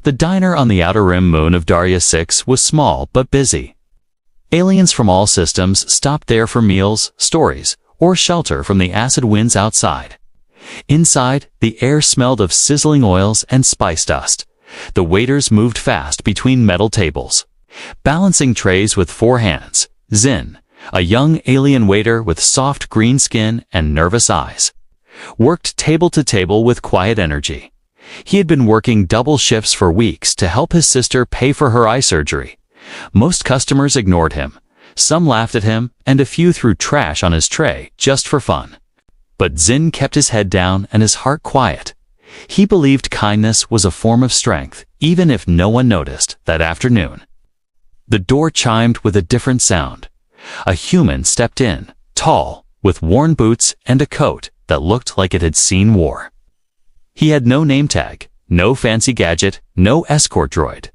The diner on the outer rim moon of Darya 6 was small but busy. Aliens from all systems stopped there for meals, stories, or shelter from the acid winds outside. Inside, the air smelled of sizzling oils and spice dust. The waiters moved fast between metal tables, balancing trays with 4 hands. Zin, a young alien waiter with soft green skin and nervous eyes, worked table to table with quiet energy. He had been working double shifts for weeks to help his sister pay for her eye surgery. Most customers ignored him. Some laughed at him, and a few threw trash on his tray just for fun. But Zin kept his head down and his heart quiet. He believed kindness was a form of strength, even if no one noticed that afternoon. The door chimed with a different sound. A human stepped in, tall, with worn boots and a coat that looked like it had seen war. He had no name tag, no fancy gadget, no escort droid.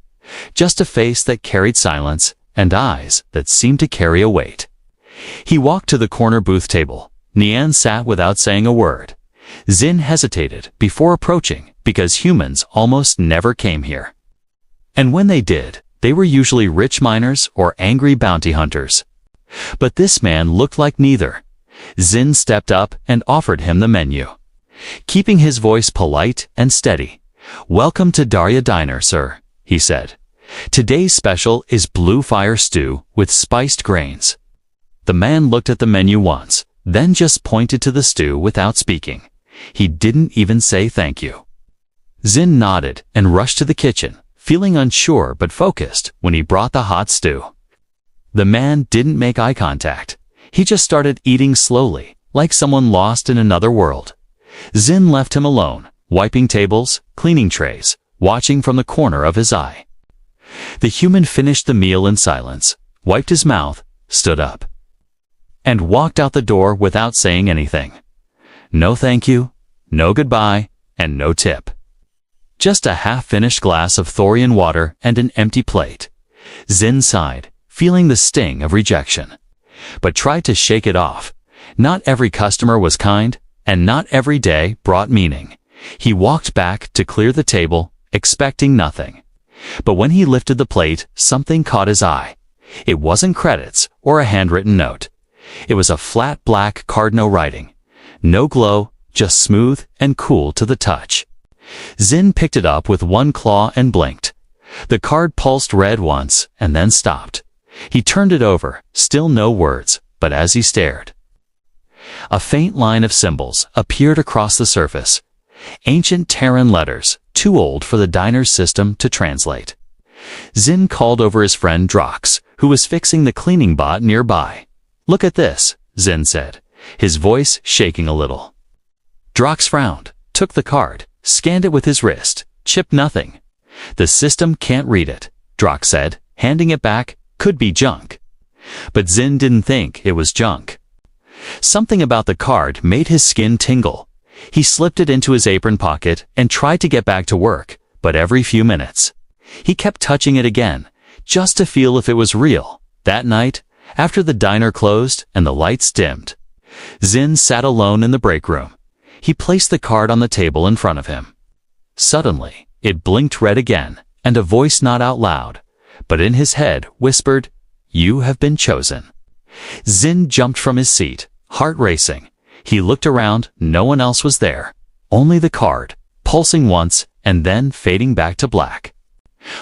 Just a face that carried silence and eyes that seemed to carry a weight. He walked to the corner booth table. Nian sat without saying a word. Zin hesitated before approaching because humans almost never came here. And when they did, they were usually rich miners or angry bounty hunters. But this man looked like neither. Zin stepped up and offered him the menu, keeping his voice polite and steady. "Welcome to Darya Diner, sir," he said. "Today's special is blue fire stew with spiced grains." The man looked at the menu once, then just pointed to the stew without speaking. He didn't even say thank you. Zin nodded and rushed to the kitchen, feeling unsure but focused when he brought the hot stew. The man didn't make eye contact. He just started eating slowly, like someone lost in another world. Zin left him alone, wiping tables, cleaning trays, watching from the corner of his eye. The human finished the meal in silence, wiped his mouth, stood up, and walked out the door without saying anything. No thank you, no goodbye, and no tip. Just a half-finished glass of thorian water and an empty plate. Zin sighed, feeling the sting of rejection, but tried to shake it off. Not every customer was kind, and not every day brought meaning. He walked back to clear the table, expecting nothing. But when he lifted the plate, something caught his eye. It wasn't credits or a handwritten note. It was a flat black card, no writing. No glow, just smooth and cool to the touch. Zin picked it up with one claw and blinked. The card pulsed red once and then stopped. He turned it over, still no words, but as he stared, a faint line of symbols appeared across the surface. Ancient Terran letters, too old for the diner's system to translate. Zin called over his friend Drox, who was fixing the cleaning bot nearby. "Look at this," Zin said, his voice shaking a little. Drox frowned, took the card, scanned it with his wrist. "Chip nothing." "The system can't read it," Drox said, handing it back. "Could be junk." But Zin didn't think it was junk. Something about the card made his skin tingle. He slipped it into his apron pocket and tried to get back to work, but every few minutes, he kept touching it again, just to feel if it was real. That night, after the diner closed and the lights dimmed, Zin sat alone in the break room. He placed the card on the table in front of him. Suddenly, it blinked red again, and a voice not out loud, but in his head whispered, "You have been chosen." Zin jumped from his seat, heart racing. He looked around, no one else was there. Only the card, pulsing once and then fading back to black.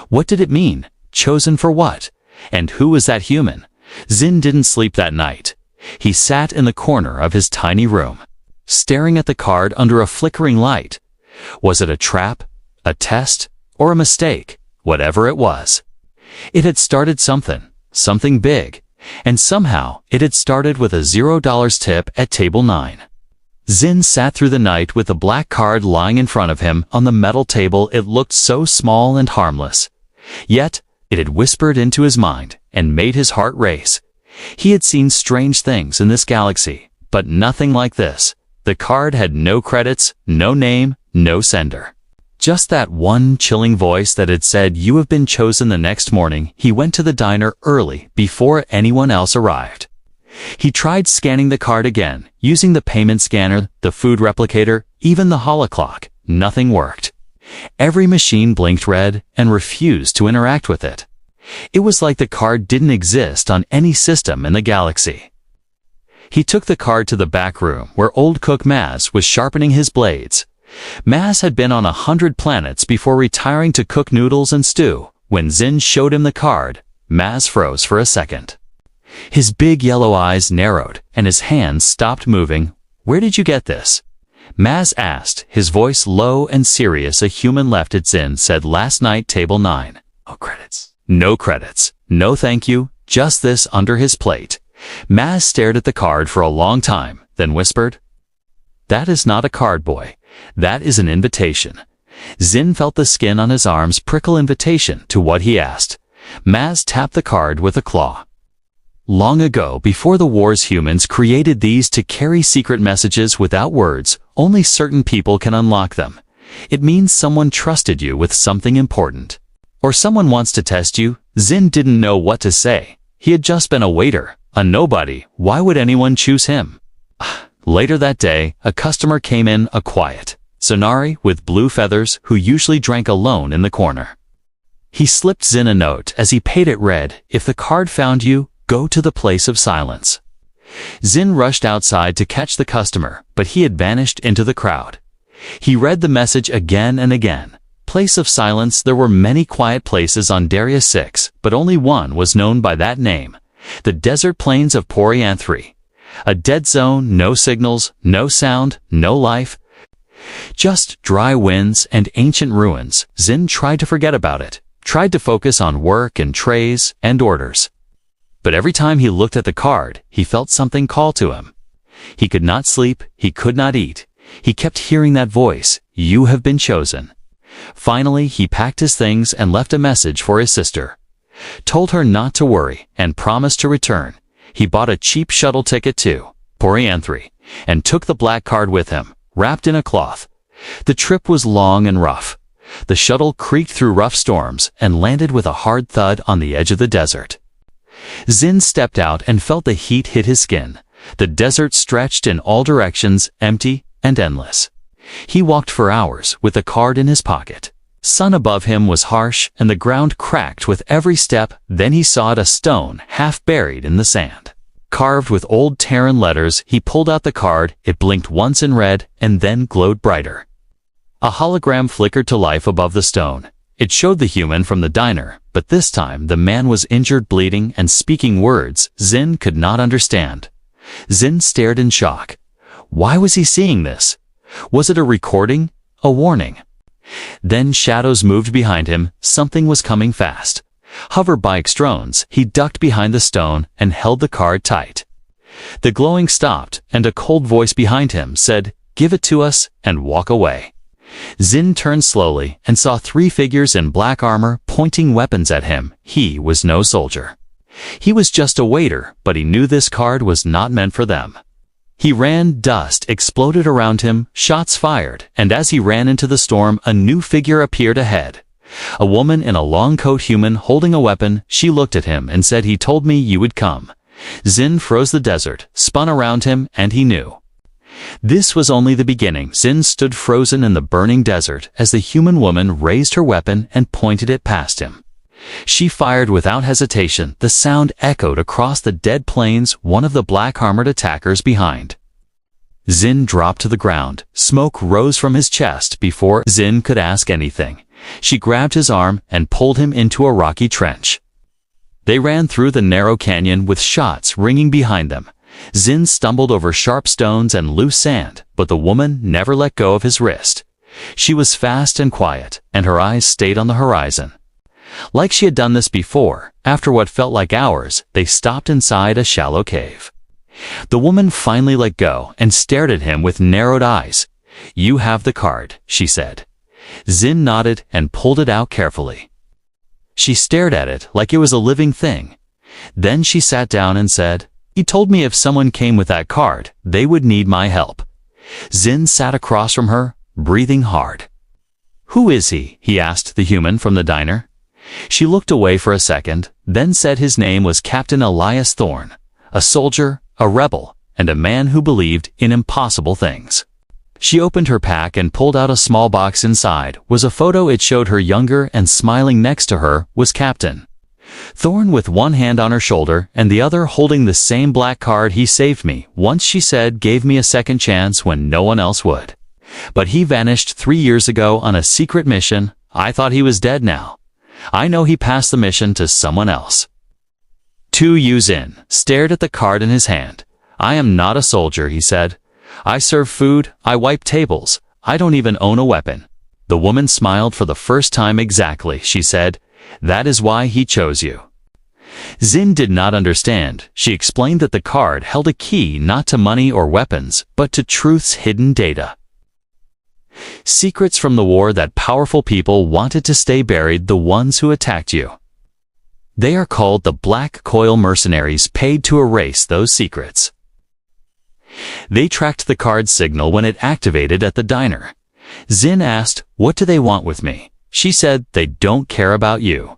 What did it mean? Chosen for what? And who was that human? Zin didn't sleep that night. He sat in the corner of his tiny room, staring at the card under a flickering light. Was it a trap, a test, or a mistake? Whatever it was, it had started something big. And somehow, it had started with a $0 tip at table 9. Zin sat through the night with the black card lying in front of him on the metal table. It looked so small and harmless. Yet, it had whispered into his mind and made his heart race. He had seen strange things in this galaxy, but nothing like this. The card had no credits, no name, no sender. Just that one chilling voice that had said, "You have been chosen." The next morning, he went to the diner early before anyone else arrived. He tried scanning the card again, using the payment scanner, the food replicator, even the holoclock. Nothing worked. Every machine blinked red and refused to interact with it. It was like the card didn't exist on any system in the galaxy. He took the card to the back room where old cook Maz was sharpening his blades. Maz had been on 100 planets before retiring to cook noodles and stew. When Zin showed him the card, Maz froze for a second. His big yellow eyes narrowed and his hands stopped moving. "Where did you get this?" Maz asked, his voice low and serious. "A human left it, Zin said last night, table 9. "No credits." "No credits. No thank you, just this under his plate." Maz stared at the card for a long time, then whispered, "That is not a card, boy. That is an invitation." Zin felt the skin on his arms prickle. Invitation to what, he asked. Maz tapped the card with a claw. "Long ago, before the wars, humans created these to carry secret messages without words. Only certain people can unlock them. It means someone trusted you with something important. Or someone wants to test you." Zin didn't know what to say. He had just been a waiter, a nobody. Why would anyone choose him? Later that day, a customer came in, a quiet Sonari with blue feathers who usually drank alone in the corner. He slipped Zin a note as he paid it. Read, "If the card found you, go to the place of silence." Zin rushed outside to catch the customer, but he had vanished into the crowd. He read the message again and again. Place of silence. There were many quiet places on Darius 6, but only one was known by that name. The desert plains of Porianthri. A dead zone, no signals, no sound, no life. Just dry winds and ancient ruins. Zin tried to forget about it, tried to focus on work and trays and orders. But every time he looked at the card, he felt something call to him. He could not sleep, he could not eat. He kept hearing that voice, "You have been chosen." Finally, he packed his things and left a message for his sister. Told her not to worry and promised to return. He bought a cheap shuttle ticket to Porianthri and took the black card with him, wrapped in a cloth. The trip was long and rough. The shuttle creaked through rough storms and landed with a hard thud on the edge of the desert. Zin stepped out and felt the heat hit his skin. The desert stretched in all directions, empty and endless. He walked for hours with the card in his pocket. Sun above him was harsh and the ground cracked with every step. Then he saw a stone half buried in the sand. Carved with old Terran letters, he pulled out the card. It blinked once in red and then glowed brighter. A hologram flickered to life above the stone. It showed the human from the diner, but this time the man was injured, bleeding, and speaking words Zin could not understand. Zin stared in shock. Why was he seeing this? Was it a recording? A warning? Then shadows moved behind him. Something was coming fast. Hoverbike drones. He ducked behind the stone and held the card tight. The glowing stopped, and a cold voice behind him said, "Give it to us and walk away." Zin turned slowly and saw 3 figures in black armor pointing weapons at him. He was no soldier. He was just a waiter, but he knew this card was not meant for them. He ran, dust exploded around him, shots fired, and as he ran into the storm, a new figure appeared ahead. A woman in a long coat, human, holding a weapon. She looked at him and said, "He told me you would come." Zin froze. The desert spun around him, and he knew. This was only the beginning. Zin stood frozen in the burning desert as the human woman raised her weapon and pointed it past him. She fired without hesitation. The sound echoed across the dead plains, one of the black-armored attackers behind. Zin dropped to the ground. Smoke rose from his chest. Before Zin could ask anything, she grabbed his arm and pulled him into a rocky trench. They ran through the narrow canyon with shots ringing behind them. Zin stumbled over sharp stones and loose sand, but the woman never let go of his wrist. She was fast and quiet, and her eyes stayed on the horizon. Like she had done this before, after what felt like hours, they stopped inside a shallow cave. The woman finally let go and stared at him with narrowed eyes. "You have the card," she said. Zin nodded and pulled it out carefully. She stared at it like it was a living thing. Then she sat down and said, "He told me if someone came with that card, they would need my help." Zin sat across from her, breathing hard. "Who is he?" he asked the human from the diner. She looked away for a second, then said his name was Captain Elias Thorne, a soldier, a rebel, and a man who believed in impossible things. She opened her pack and pulled out a small box. Inside was a photo. It showed her younger, and smiling next to her was Captain Thorne with one hand on her shoulder and the other holding the same black card. "He saved me once," she said, "gave me a second chance when no one else would. But he vanished 3 years ago on a secret mission. I thought he was dead now. I know he passed the mission to someone else." Zin stared at the card in his hand. "I am not a soldier," he said. "I serve food, I wipe tables, I don't even own a weapon." The woman smiled for the first time. "Exactly," she said. "That is why he chose you." Zin did not understand. She explained that the card held a key not to money or weapons, but to truth's hidden data. Secrets from the war that powerful people wanted to stay buried, the ones who attacked you. They are called the Black Coil mercenaries, paid to erase those secrets. They tracked the card's signal when it activated at the diner. Zin asked, "What do they want with me?" She said, "They don't care about you.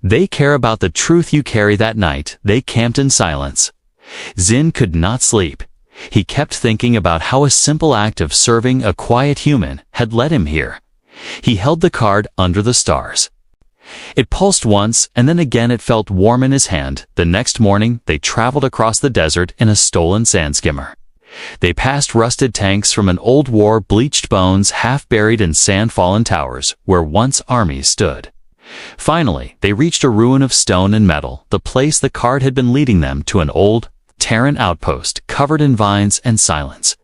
They care about the truth you carry." That night, they camped in silence. Zin could not sleep. He kept thinking about how a simple act of serving a quiet human had led him here. He held the card under the stars. It pulsed once, and then again. It felt warm in his hand. The next morning, they traveled across the desert in a stolen sand skimmer. They passed rusted tanks from an old war, bleached bones half buried in sand-fallen towers where once armies stood. Finally, they reached a ruin of stone and metal, the place the card had been leading them to, an old Terran outpost covered in vines and silence.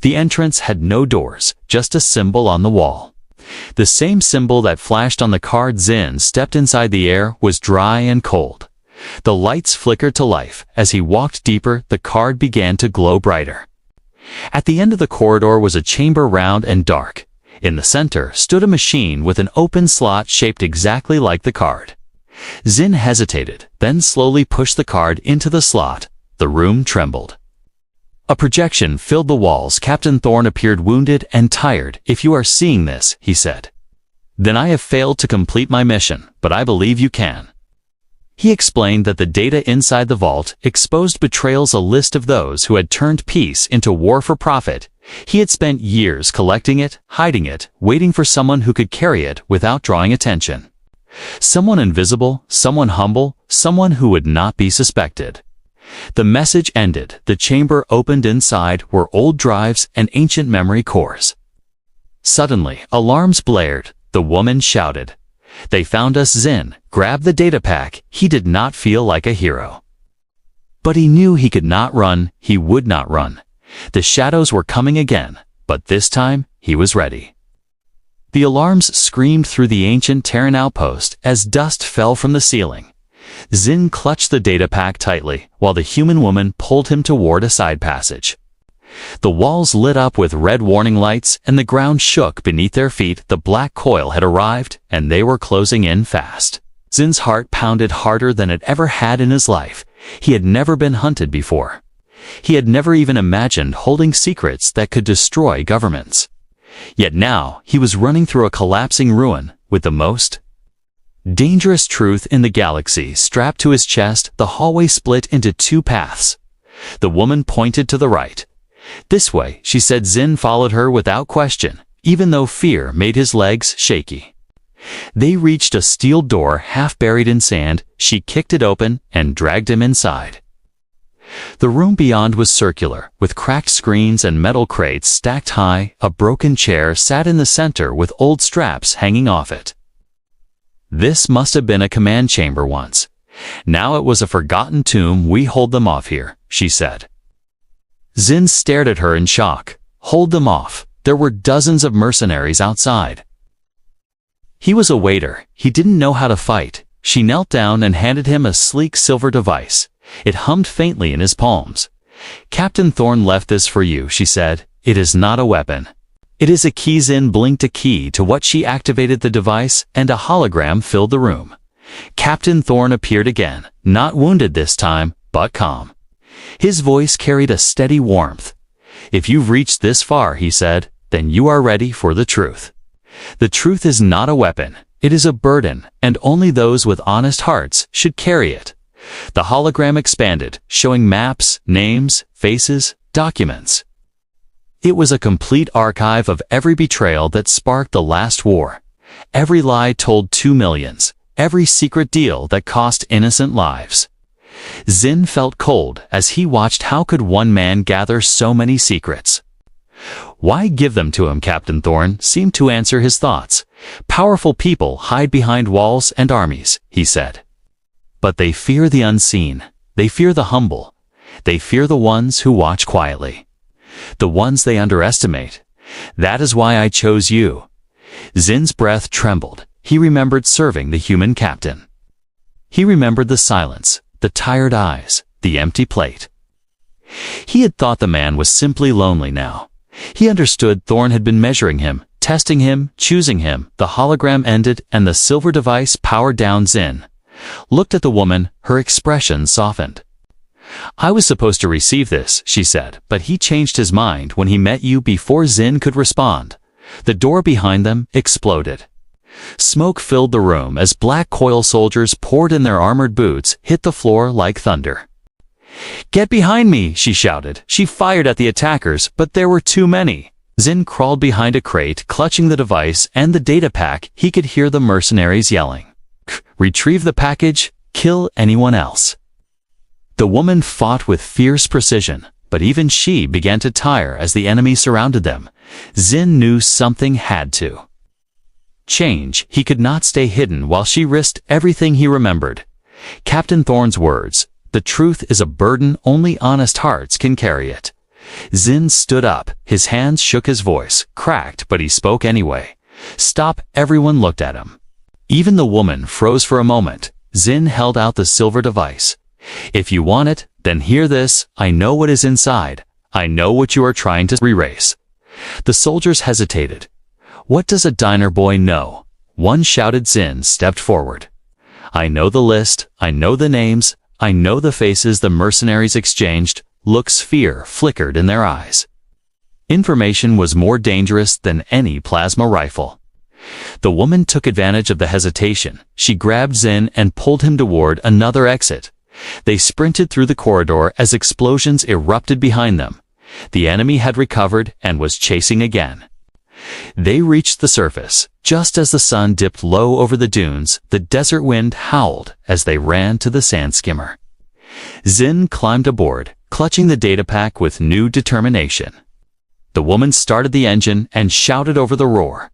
The entrance had no doors, just a symbol on the wall. The same symbol that flashed on the card. Zin stepped inside. The air was dry and cold. The lights flickered to life. As he walked deeper, the card began to glow brighter. At the end of the corridor was a chamber, round and dark. In the center stood a machine with an open slot shaped exactly like the card. Zin hesitated, then slowly pushed the card into the slot. The room trembled. A projection filled the walls. Captain Thorne appeared wounded and tired. "If you are seeing this," he said, "then I have failed to complete my mission, but I believe you can." He explained that the data inside the vault exposed betrayals, a list of those who had turned peace into war for profit. He had spent years collecting it, hiding it, waiting for someone who could carry it without drawing attention. Someone invisible, someone humble, someone who would not be suspected. The message ended. The chamber opened. Inside were old drives and ancient memory cores. Suddenly, alarms blared. The woman shouted, "They found us!" Zin grabbed the data pack. He did not feel like a hero. But he knew he could not run. He would not run. The shadows were coming again, but this time he was ready. The alarms screamed through the ancient Terran outpost as dust fell from the ceiling. Zin clutched the data pack tightly, while the human woman pulled him toward a side passage. The walls lit up with red warning lights, and the ground shook beneath their feet. The black coil had arrived, and they were closing in fast. Zin's heart pounded harder than it ever had in his life. He had never been hunted before. He had never even imagined holding secrets that could destroy governments. Yet now, he was running through a collapsing ruin, with the most dangerous truth in the galaxy strapped to his chest. The hallway split into two paths. The woman pointed to the right. "This way," she said. Zin followed her without question, even though fear made his legs shaky. They reached a steel door half buried in sand. She kicked it open and dragged him inside. The room beyond was circular, with cracked screens and metal crates stacked high. A broken chair sat in the center with old straps hanging off it. This must have been a command chamber once. Now it was a forgotten tomb. "We hold them off here," she said. Zin stared at her in shock. Hold them off? There were dozens of mercenaries outside. He was a waiter. He didn't know how to fight. She knelt down and handed him a sleek silver device. It hummed faintly in his palms. "Captain Thorne left this for you," she said. "It is not a weapon. It is a key." Zin blinked a key to what she activated the device, and a hologram filled the room. Captain Thorne appeared again, not wounded this time, but calm. His voice carried a steady warmth. "If you've reached this far," he said, "then you are ready for the truth. The truth is not a weapon. It is a burden, and only those with honest hearts should carry it." The hologram expanded, showing maps, names, faces, documents. It was a complete archive of every betrayal that sparked the last war. Every lie told 2 millions. Every secret deal that cost innocent lives. Zin felt cold as he watched how could one man gather so many secrets. Why give them to him? Captain Thorne seemed to answer his thoughts. Powerful people hide behind walls and armies, he said. But they fear the unseen. They fear the humble. They fear the ones who watch quietly. The ones they underestimate. That is why I chose you. Zin's breath trembled. He remembered serving the human captain. He remembered the silence, the tired eyes, the empty plate. He had thought the man was simply lonely now. He understood Thorne had been measuring him, testing him, choosing him. The hologram ended and the silver device powered down. Zin looked at the woman, her expression softened. I was supposed to receive this, she said, but he changed his mind when he met you before Zin could respond. The door behind them exploded. Smoke filled the room as black coil soldiers poured in their armored boots, hit the floor like thunder. Get behind me, she shouted. She fired at the attackers, but there were too many. Zin crawled behind a crate, clutching the device and the data pack. He could hear the mercenaries yelling. Retrieve the package, kill anyone else. The woman fought with fierce precision, but even she began to tire as the enemy surrounded them. Zin knew something had to change. He could not stay hidden while she risked everything he remembered. Captain Thorne's words, the truth is a burden, only honest hearts can carry it. Zin stood up, his hands shook, his voice cracked, but he spoke anyway. Stop! Everyone looked at him. Even the woman froze for a moment. Zin held out the silver device. If you want it, then hear this. I know what is inside. I know what you are trying to erase. The soldiers hesitated. What does a diner boy know? One shouted. Zin stepped forward. I know the list. I know the names. I know the faces. The mercenaries exchanged looks. Fear flickered in their eyes. Information was more dangerous than any plasma rifle. The woman took advantage of the hesitation. She grabbed Zin and pulled him toward another exit. They sprinted through the corridor as explosions erupted behind them. The enemy had recovered and was chasing again. They reached the surface. Just as the sun dipped low over the dunes, the desert wind howled as they ran to the sand skimmer. Zin climbed aboard, clutching the data pack with new determination. The woman started the engine and shouted over the roar.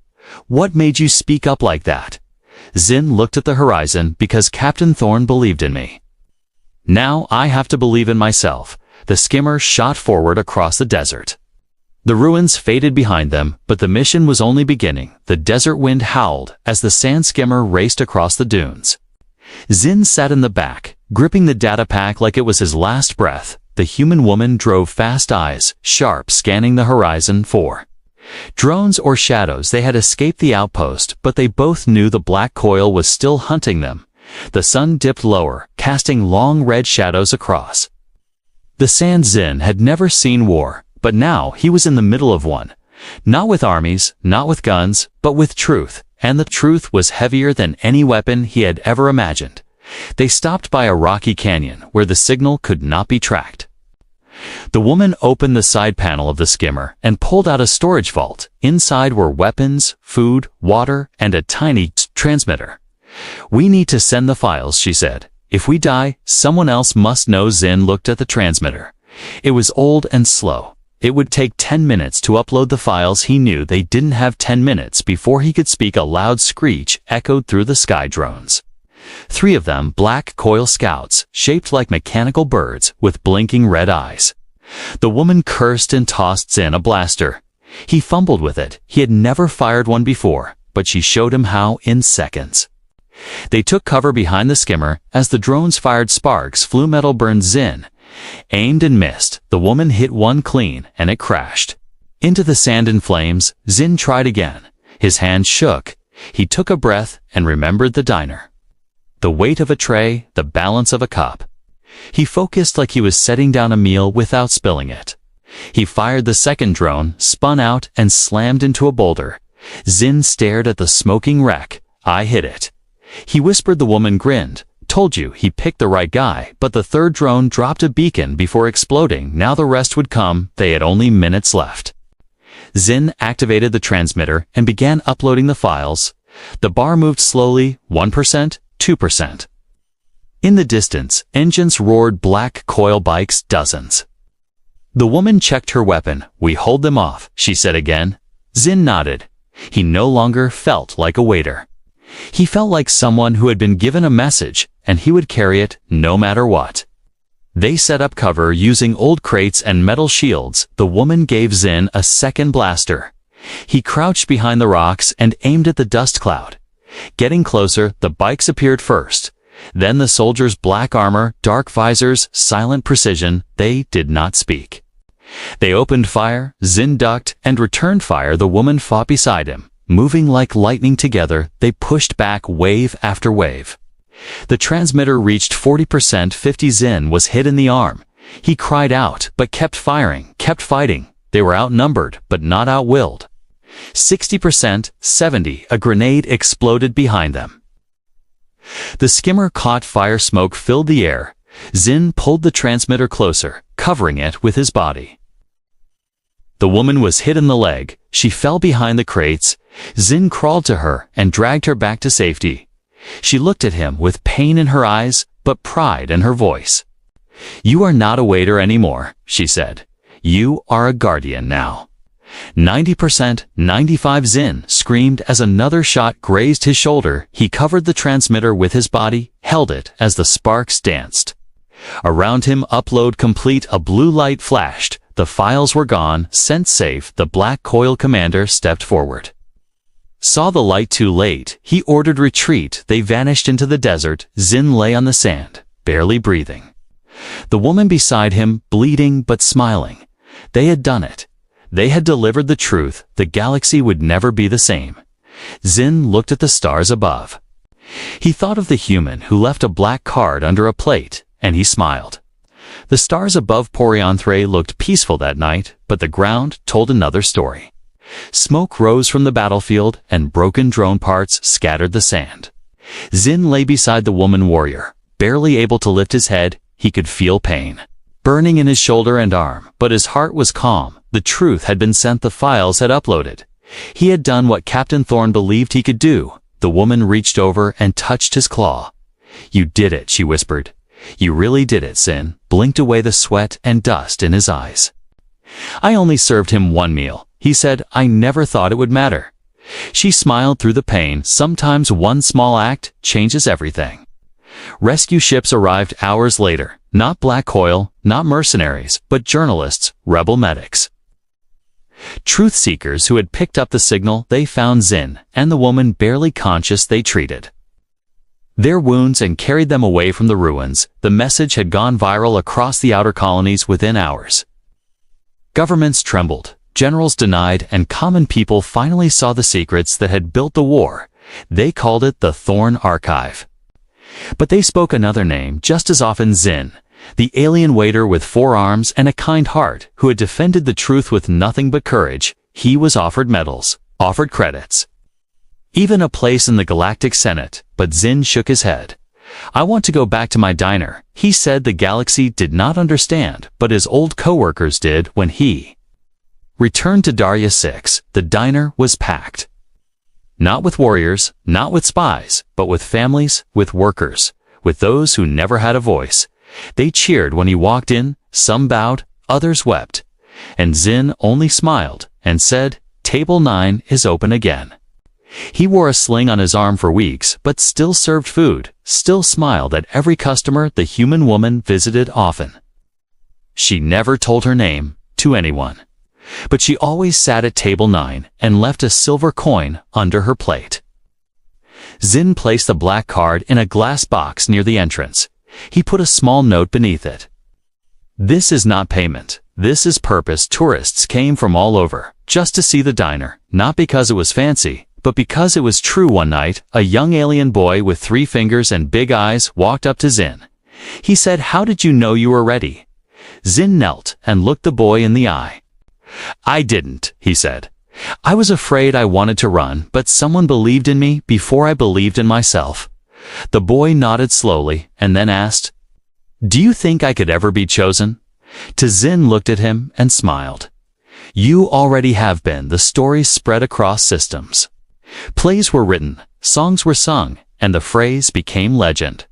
What made you speak up like that? Zin looked at the horizon. Because Captain Thorne believed in me. Now I have to believe in myself. The skimmer shot forward across the desert. The ruins faded behind them, but the mission was only beginning. The desert wind howled as the sand skimmer raced across the dunes. Zin sat in the back, gripping the data pack like it was his last breath. The human woman drove fast, eyes sharp, scanning the horizon for drones or shadows. They had escaped the outpost, but they both knew the black coil was still hunting them. The sun dipped lower, casting long red shadows across the sand. Zin had never seen war, but now he was in the middle of one. Not with armies, not with guns, but with truth, and the truth was heavier than any weapon he had ever imagined. They stopped by a rocky canyon where the signal could not be tracked. The woman opened the side panel of the skimmer and pulled out a storage vault. Inside were weapons, food, water, and a tiny transmitter. We need to send the files, she said. If we die, someone else must know. Zin looked at the transmitter. It was old and slow. It would take 10 minutes to upload the files. He knew they didn't have 10 minutes before he could speak. A loud screech echoed through the sky. Drones. 3 of them, black coil scouts, shaped like mechanical birds with blinking red eyes. The woman cursed and tossed Zin a blaster. He fumbled with it. He had never fired one before, but she showed him how in seconds. They took cover behind the skimmer as the drones fired. Sparks flew. Metal burned. Zin aimed and missed. The woman hit one clean, and it crashed into the sand in flames. Zin tried again. His hand shook. He took a breath and remembered the diner. The weight of a tray, the balance of a cup. He focused like he was setting down a meal without spilling it. He fired the second drone, spun out, and slammed into a boulder. Zin stared at the smoking wreck. I hit it. He whispered. The woman grinned. Told you, he picked the right guy. But the third drone dropped a beacon before exploding. Now the rest would come. They had only minutes left. Zin activated the transmitter and began uploading the files. The bar moved slowly, 1%, 2%. In the distance, engines roared, black coil bikes, dozens. The woman checked her weapon. "We hold them off," she said again. Zin nodded. He no longer felt like a waiter. He felt like someone who had been given a message, and he would carry it no matter what. They set up cover using old crates and metal shields. The woman gave Zin a second blaster. He crouched behind the rocks and aimed at the dust cloud. Getting closer, the bikes appeared first. Then the soldiers' black armor, dark visors, silent precision. They did not speak. They opened fire, Zin ducked, and returned fire. The woman fought beside him. Moving like lightning together, they pushed back wave after wave. The transmitter reached 40%. 50. Zin was hit in the arm. He cried out, but kept firing, kept fighting. They were outnumbered, but not outwilled. 60%, 70. A grenade exploded behind them. The skimmer caught fire, smoke filled the air. Zin pulled the transmitter closer, covering it with his body. The woman was hit in the leg. She fell behind the crates. Zin crawled to her and dragged her back to safety. She looked at him with pain in her eyes, but pride in her voice. "You are not a waiter anymore," she said. "You are a guardian now." 90%, 95. Zin screamed as another shot grazed his shoulder. He covered the transmitter with his body, held it as the sparks danced. Around him, upload complete. A blue light flashed. The files were gone, sent safe. The black coil commander stepped forward. Saw the light too late. He ordered retreat. They vanished into the desert. Zin lay on the sand, barely breathing. The woman beside him, bleeding but smiling. They had done it. They had delivered the truth. The galaxy would never be the same. Zin looked at the stars above. He thought of the human who left a black card under a plate, and he smiled. The stars above Porionthre looked peaceful that night, but the ground told another story. Smoke rose from the battlefield, and broken drone parts scattered the sand. Zin lay beside the woman warrior, barely able to lift his head. He could feel pain burning in his shoulder and arm, but his heart was calm. The truth had been sent. The files had uploaded. He had done what Captain Thorne believed he could do. The woman reached over and touched his claw. "You did it," she whispered. "You really did it." Zin blinked away the sweat and dust in his eyes. "I only served him one meal," he said. "I never thought it would matter." She smiled through the pain. Sometimes one small act changes everything. Rescue ships arrived hours later. Not black coil, not mercenaries, but journalists, rebel medics. Truth seekers who had picked up the signal. They found Zin and the woman barely conscious. They treated their wounds and carried them away from the ruins. The message had gone viral across the outer colonies within hours. Governments trembled, generals denied, and common people finally saw the secrets that had built the war. They called it the Thorne Archive. But they spoke another name just as often: Zin, the alien waiter with 4 arms and a kind heart, who had defended the truth with nothing but courage. He was offered medals, offered credits, even a place in the Galactic Senate, but Zin shook his head. "I want to go back to my diner," he said. The galaxy did not understand, but his old co-workers did. When he returned to Daria 6, the diner was packed. Not with warriors, not with spies, but with families, with workers, with those who never had a voice. They cheered when he walked in. Some bowed, others wept. And Zin only smiled and said, "Table 9 is open again." He wore a sling on his arm for weeks, but still served food, still smiled at every customer. The human woman visited often. She never told her name to anyone, but she always sat at table 9 and left a silver coin under her plate. Zin placed the black card in a glass box near the entrance. He put a small note beneath it. "This is not payment. This is purpose." Tourists came from all over, just to see the diner, not because it was fancy, but because it was true. One night, a young alien boy with 3 fingers and big eyes walked up to Zin. He said, "How did you know you were ready?" Zin knelt and looked the boy in the eye. "I didn't," he said. "I was afraid. I wanted to run, but someone believed in me before I believed in myself." The boy nodded slowly and then asked, "Do you think I could ever be chosen?" Zin looked at him and smiled. You already have been. The stories spread across systems. Plays were written, songs were sung, and the phrase became legend.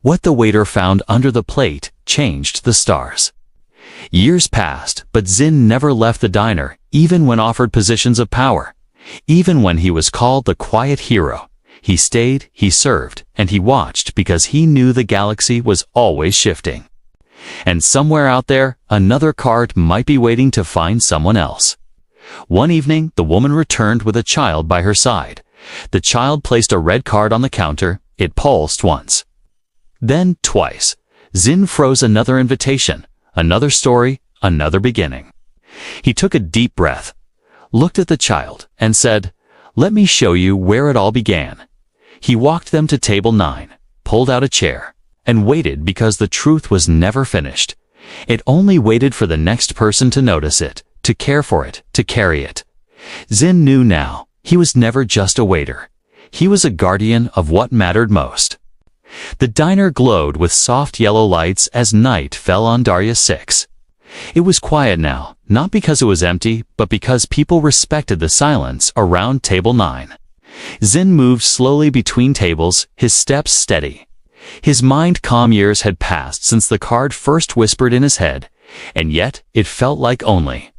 What the waiter found under the plate changed the stars. Years passed, but Zin never left the diner, even when offered positions of power. Even when he was called the quiet hero, he stayed, he served, and he watched because he knew the galaxy was always shifting. And somewhere out there, another card might be waiting to find someone else. One evening, the woman returned with a child by her side. The child placed a red card on the counter. It pulsed once. Then twice. Zin froze. Another invitation, another story, another beginning. He took a deep breath, looked at the child, and said, "Let me show you where it all began." He walked them to table 9, pulled out a chair, and waited because the truth was never finished. It only waited for the next person to notice it, to care for it, to carry it. Zin knew now, he was never just a waiter. He was a guardian of what mattered most. The diner glowed with soft yellow lights as night fell on Daria 6. It was quiet now, not because it was empty, but because people respected the silence around table 9. Zin moved slowly between tables, his steps steady. His mind calm. Years had passed since the card first whispered in his head, and yet it felt like only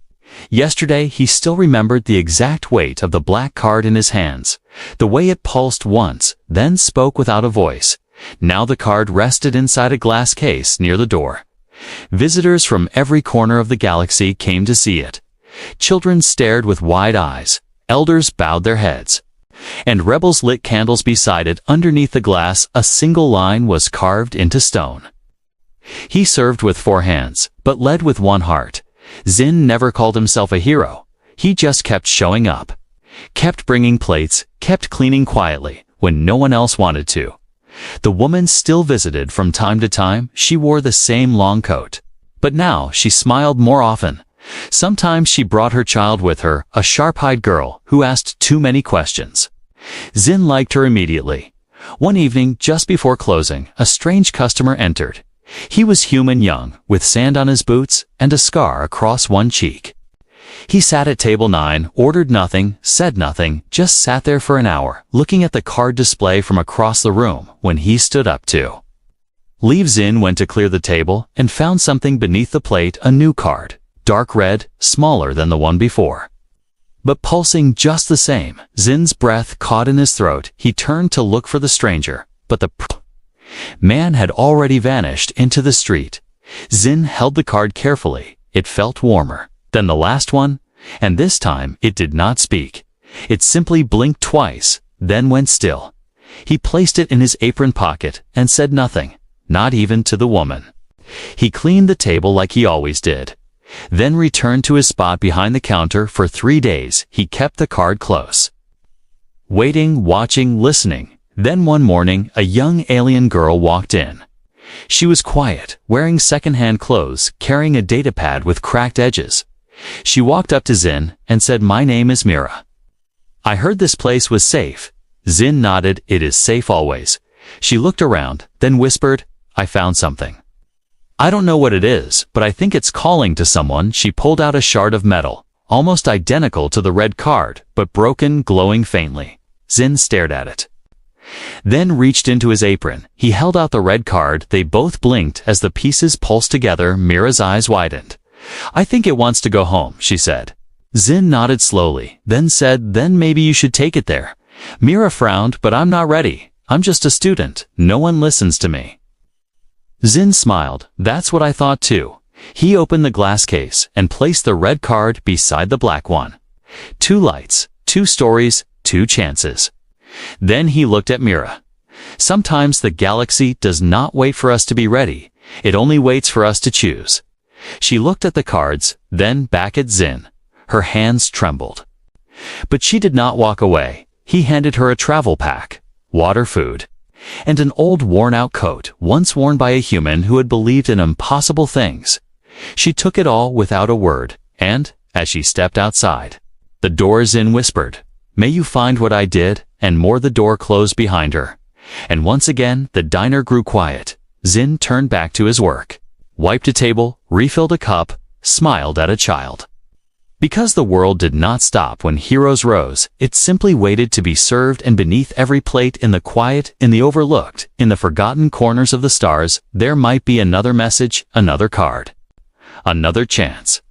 yesterday. He still remembered the exact weight of the black card in his hands, the way it pulsed once, then spoke without a voice. Now the card rested inside a glass case near the door. Visitors from every corner of the galaxy came to see it. Children stared with wide eyes, elders bowed their heads, and rebels lit candles beside it. Underneath the glass, a single line was carved into stone. He served with 4 hands, but led with 1 heart. Zin never called himself a hero. He just kept showing up, kept bringing plates, kept cleaning quietly when no one else wanted to. The woman still visited from time to time. She wore the same long coat, but now she smiled more often. Sometimes she brought her child with her, a sharp-eyed girl who asked too many questions. Zin liked her immediately. One evening, just before closing, a strange customer entered. He was human, young, with sand on his boots and a scar across one cheek. He sat at table 9, ordered nothing, said nothing, just sat there for an hour, looking at the card display from across the room. When he stood up to leave, Zin went to clear the table and found something beneath the plate, a new card, dark red, smaller than the one before, but pulsing just the same. Zin's breath caught in his throat. He turned to look for the stranger, but the man had already vanished into the street. Zin held the card carefully. It felt warmer than the last one, and this time it did not speak. It simply blinked twice, then went still. He placed it in his apron pocket and said nothing, not even to the woman. He cleaned the table like he always did, then returned to his spot behind the counter. For 3 days, he kept the card close, waiting, watching, listening. Then one morning, a young alien girl walked in. She was quiet, wearing second-hand clothes, carrying a datapad with cracked edges. She walked up to Zin and said, "My name is Mira. I heard this place was safe." Zin nodded. "It is safe always." She looked around, then whispered, "I found something. I don't know what it is, but I think it's calling to someone." She pulled out a shard of metal, almost identical to the red card, but broken, glowing faintly. Zin stared at it, then reached into his apron. He held out the red card. They both blinked as the pieces pulsed together. Mira's eyes widened. "I think it wants to go home," she said. Zin nodded slowly, then said, "Then maybe you should take it there." Mira frowned, "But I'm not ready. I'm just a student. No one listens to me." Zin smiled. "That's what I thought too." He opened the glass case and placed the red card beside the black one. 2 lights, 2 stories, 2 chances. Then he looked at Mira. "Sometimes the galaxy does not wait for us to be ready. It only waits for us to choose." She looked at the cards, then back at Zin. Her hands trembled. But she did not walk away. He handed her a travel pack, water, food, and an old worn-out coat, once worn by a human who had believed in impossible things. She took it all without a word, and, as she stepped outside the door, Zin whispered, "May you find what I did," and more. The door closed behind her, and once again the diner grew quiet. Zin turned back to his work, wiped a table, refilled a cup, smiled at a child. Because the world did not stop when heroes rose, it simply waited to be served, and beneath every plate, in the quiet, in the overlooked, in the forgotten corners of the stars, there might be another message, another card, another chance.